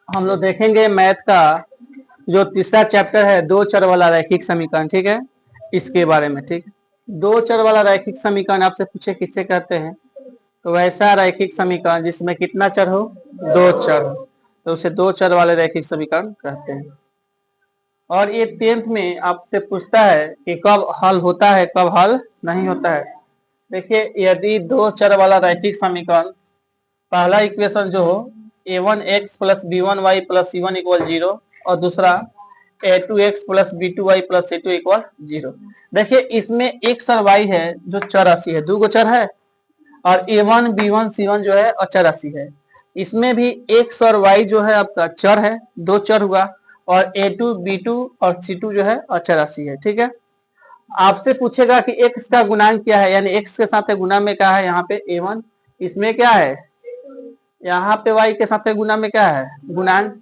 हम लोग देखेंगे मैथ का जो तीसरा चैप्टर है, दो चर वाला रैखिक समीकरण। ठीक है, इसके बारे में। ठीक है, दो चर वाला रैखिक समीकरण आपसे पूछे किससे कहते हैं, तो वैसा रैखिक समीकरण जिसमें कितना चर हो, दो चर हो, तो उसे दो चर वाले रैखिक समीकरण कहते हैं। और ये 10th में आपसे पूछता है कि कब हल होता है, कब हल नहीं होता है। देखिए, यदि दो चर वाला रैखिक समीकरण पहला इक्वेशन जो हो a1x plus b1y plus c1 equal 0 और दूसरा a2x plus b2y plus c2 equal 0। देखिए, इसमें x और y है जो चर राशि है, दो गो चर है, और a1 b1 c1 जो है अचर राशि है। इसमें भी x और y जो है आपका चर है, दो चर हुआ, और a2 b2 और c2 जो है अचर राशि है। ठीक है, आपसे पूछेगा कि x का गुणांक क्या है, यानी x के साथ गुणा में क्या है, यहाँ पे a1, इसमें क्या है, यहाँ पे y के साथ गुणा में क्या है, गुणांक,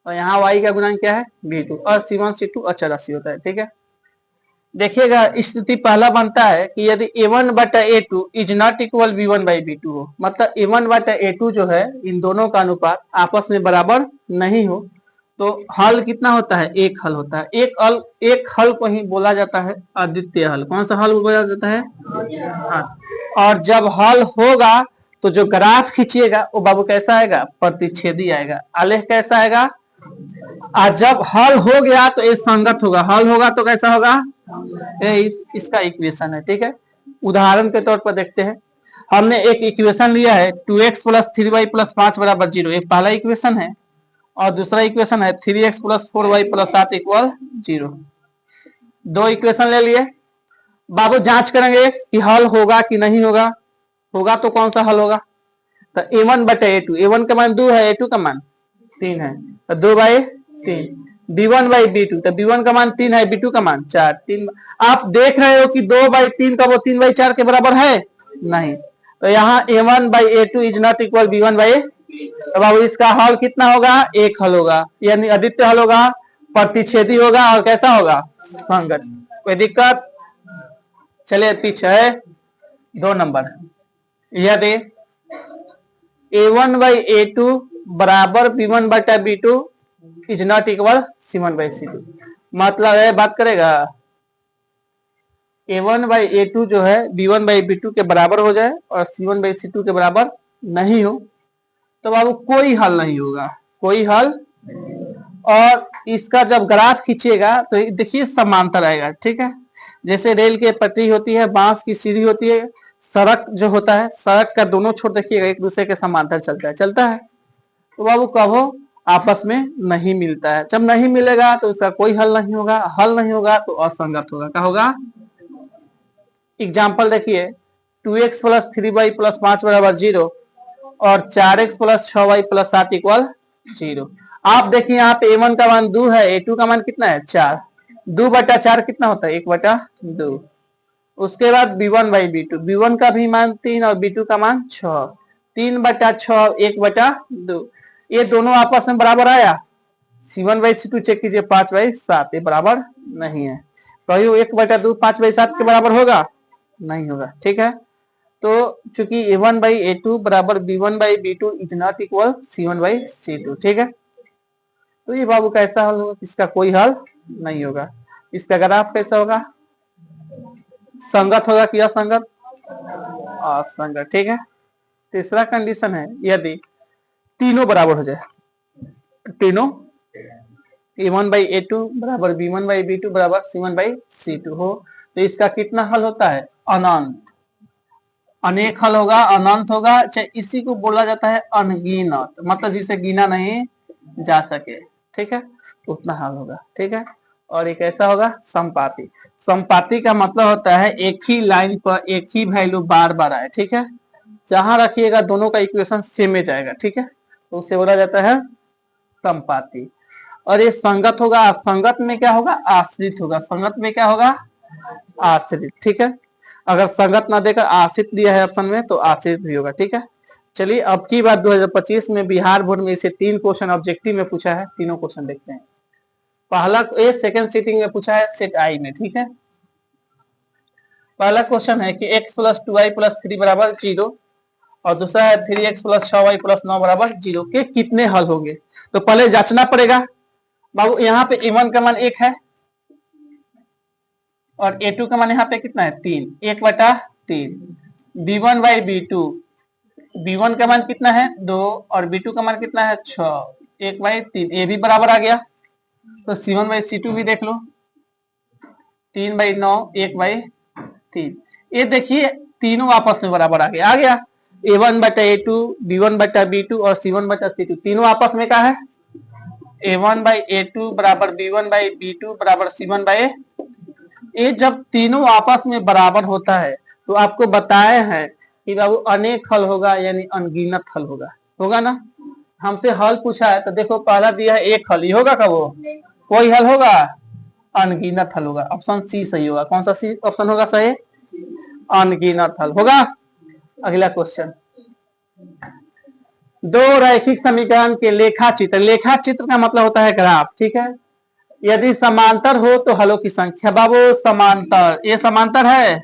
और यहाँ y का गुणांक क्या है, b2, और c1 c2 अचर राशि होता है। ठीक है, देखिएगा स्थिति पहला बनता है कि यदि a1 बटा a2 is not equal b1 by b2 हो, मतलब a1 बटा a2 जो है इन दोनों का अनुपात आपस में बराबर नहीं हो, तो हल कितना होता है, एक हल होता है। एक हल को ही बोला जाता है अद्वितीय हल। कौन सा हल बोला जाता है, हाँ। और जब हल होगा तो जो ग्राफ खींचिएगा वो बाबू कैसा आएगा, प्रतिच्छेदी आएगा। आलेख कैसा आएगा, और जब हल हो गया तो ये संगत होगा, हल होगा तो कैसा होगा, इसका इक्वेशन है। ठीक है, उदाहरण के तौर पर देखते हैं। हमने एक इक्वेशन लिया है 2x प्लस 3y प्लस 5 बराबर 0, एक पहला इक्वेशन है, और दूसरा इक्वेशन है 3x plus 4y plus 7 equal 0। दो इक्वेशन ले लिए, बाबू जांच करेंगे कि हल होगा कि नहीं होगा। होगा तो कौन सा हल होगा, तो a1 बटे a2, a1 का मान 2 है, a2 का मान 3 है, तो 2/3। b1 बाई b2, तो b1 का मान 3 है, b2 का मान 4। 3 आप देख रहे हो कि 2/3 का वो 3/4 के बराबर है नहीं, तो यहाँ a1 by a2 is not equal b1 by, तो बाबू इसका हल कितना होगा, एक हल होगा, यानी अद्वितीय हल होगा, प्रतिच्छेदी होगा, और कैसा होगा, संगत। कोई दिक्कत, चलिए पीछे है 2 नंबर। यदि a1 बाई a2 बराबर b1 बटा b2 is not equal c1 by c2, मतलब है, बात करेगा a1 बाई a2 जो है b1 बाई b2 के बराबर हो जाए और c1 बाई c2 के बराबर नहीं हो, तो बाबू कोई हल नहीं होगा, कोई हल। और इसका जब ग्राफ खींचेगा तो देखिए समांतर आएगा। ठीक है, जैसे रेल की पटरी होती है, बांस की सीढ़ी होती है, सड़क जो होता है, सड़क का दोनों छोर देखिएगा एक दूसरे के समांतर चलता है, तो बाबू कहो आपस में नहीं मिलता है। जब नहीं मिलेगा तो उसका कोई हल नहीं होगा, हल नहीं होगा तो असंगत होगा। क्या होगा, एग्जाम्पल देखिए, 2x प्लस 3y प्लस 5 बराबर 0 और 4x plus 6y plus 7 equal 0। आप देखिए यहाँ पे a1 का मान 2 है, a2 का मान कितना है, 4। 2 बटा 4 कितना होता है, 1 बटा 2। उसके बाद b1 बाई b2, b1 का भी मान 3 और b2 का मान 6। 3 बटा 6 1 बटा 2, ये दोनों आपस में बराबर आया। c1 बाई c2 चेक कीजिए, 5/7, ये बराबर नहीं है। कहियो 1 बटा 2 5/7 के बराबर होगा, नहीं होगा। ठीक है, तो चूंकि a1 बाई a2 बराबर b1 by b2 is not equal c1 by c2। ठीक है, तो ये बाबू कैसा हल होगा, इसका कोई हल नहीं होगा। इसका ग्राफ कैसा होगा, संगत होगा कि असंगत, असंगत। ठीक है, तीसरा कंडीशन है यदि तीनों बराबर हो जाए, तीनों a1 बाई a2 बराबर b1 बाई b2 बराबर c1 बाई c2 हो, तो इसका कितना हल होता है, अनंत। अनेक हल होगा, अनंत होगा, चाहे इसी को बोला जाता है अनगिनत, मतलब जिसे गिना नहीं जा सके। ठीक है, तो उतना हल होगा। ठीक है, और एक ऐसा होगा संपाती। संपाती का मतलब होता है एक ही लाइन पर एक ही वैल्यू बार बार आए। ठीक है, जहां रखिएगा दोनों का इक्वेशन सेम में जाएगा। ठीक है, तो उसे बोला जाता है संपाती। और ये संगत होगा, संगत में क्या होगा, आश्रित होगा। संगत में क्या होगा, आश्रित। ठीक है, अगर संगत ना देकर आश्रित दिया है ऑप्शन में तो आश्रित भी होगा। ठीक है, चलिए अब की बात 2025 में बिहार बोर्ड में इसे 3 क्वेश्चन ऑब्जेक्टिव में पूछा है, तीनों क्वेश्चन देखते हैं। पहला ये सेकंड सीटिंग में पूछा है सेट आई में। ठीक है, पहला क्वेश्चन है कि x प्लस 2y प्लस 3 बराबर 0 और दूसरा है 3x प्लस 6y प्लस 9 बराबर 0 के कितने हल होंगे। तो पहले जांचना पड़ेगा बाबू, यहाँ पे A1 का मान 1 है और A2 का मान यहाँ पे कितना है 3, 1/3। B1 बाई B2, B1 का मान कितना है 2 और B2 का मान कितना है 6, 1/3, ये भी बराबर आ गया। तो C1 बाई C2 भी देख लो, 3/9, 1/3। ये देखिए तीनों आपस में बराबर आ गया। A1/A2, B1/B2 और C1/C2 तीनों आपस में क्या है, A1/A2 बराबर B1/B2 बराबर C1/A। ये जब तीनों आपस में बराबर होता है तो आपको बताए हैं कि बाबू अनेक हल होगा यानी अनगिनत हल होगा ना। हमसे हल पूछा है तो देखो पहला दिया है एक हल, ये होगा का वो कोई हल होगा, अनगिनत हल होगा। ऑप्शन सी सही होगा। कौन सा सी ऑप्शन होगा सही, अनगिनत हल होगा। अगला क्वेश्चन, दो रैखिक समीकरण के लेखा चित्र। लेखा चित्र का मतलब होता है ग्राफ, ठीक है। यदि समांतर हो तो हलों की संख्या। बाबू समांतर, ये समांतर है,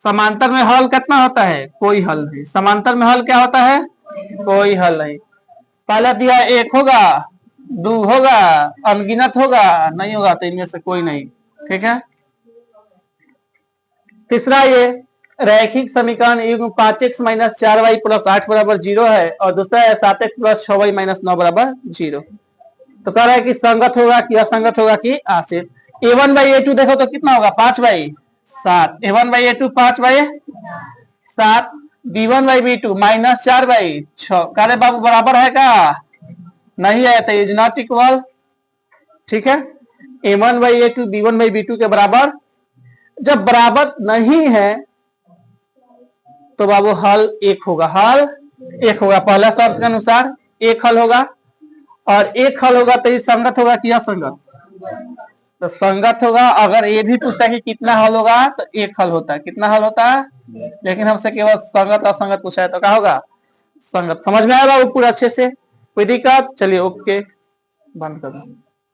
समांतर में हल कितना होता है, कोई हल नहीं। समांतर में हल क्या होता है, कोई हल नहीं। पहला दिया एक होगा, दो होगा, अनगिनत होगा, नहीं होगा तो इनमें से कोई नहीं, ठीक है। तीसरा ये रैखिक समीकरण युग्म 5x - 4y + 8 = 0 है और दूसरा है 7x + 6y - 9 = 0। तो कह रहा है कि संगत होगा कि असंगत होगा कि आश्रित। A1/A2 देखो तो कितना होगा 5/7, A1/A2 5/7, B1/B2 -4/6। कह रहे बाबू बराबर है का, नहीं है तो इज नॉट इक्वल, ठीक है। A1/A2 B1/B2 के बराबर, जब बराबर नहीं है तो बाबू हल एक होगा, हल एक होगा। पहला शर्त के अनुसार एक हल होगा और एक हल होगा तो ये संगत होगा कि असंगत, तो संगत होगा। अगर ये भी पूछता है कि कितना हल होगा तो एक हल होता है, कितना हल होता है, लेकिन हमसे केवल संगत असंगत पूछा है तो क्या होगा, संगत। समझ में आया बाबू पूरा अच्छे से, कोई दिक्कत, चलिए ओके बंद कर दो।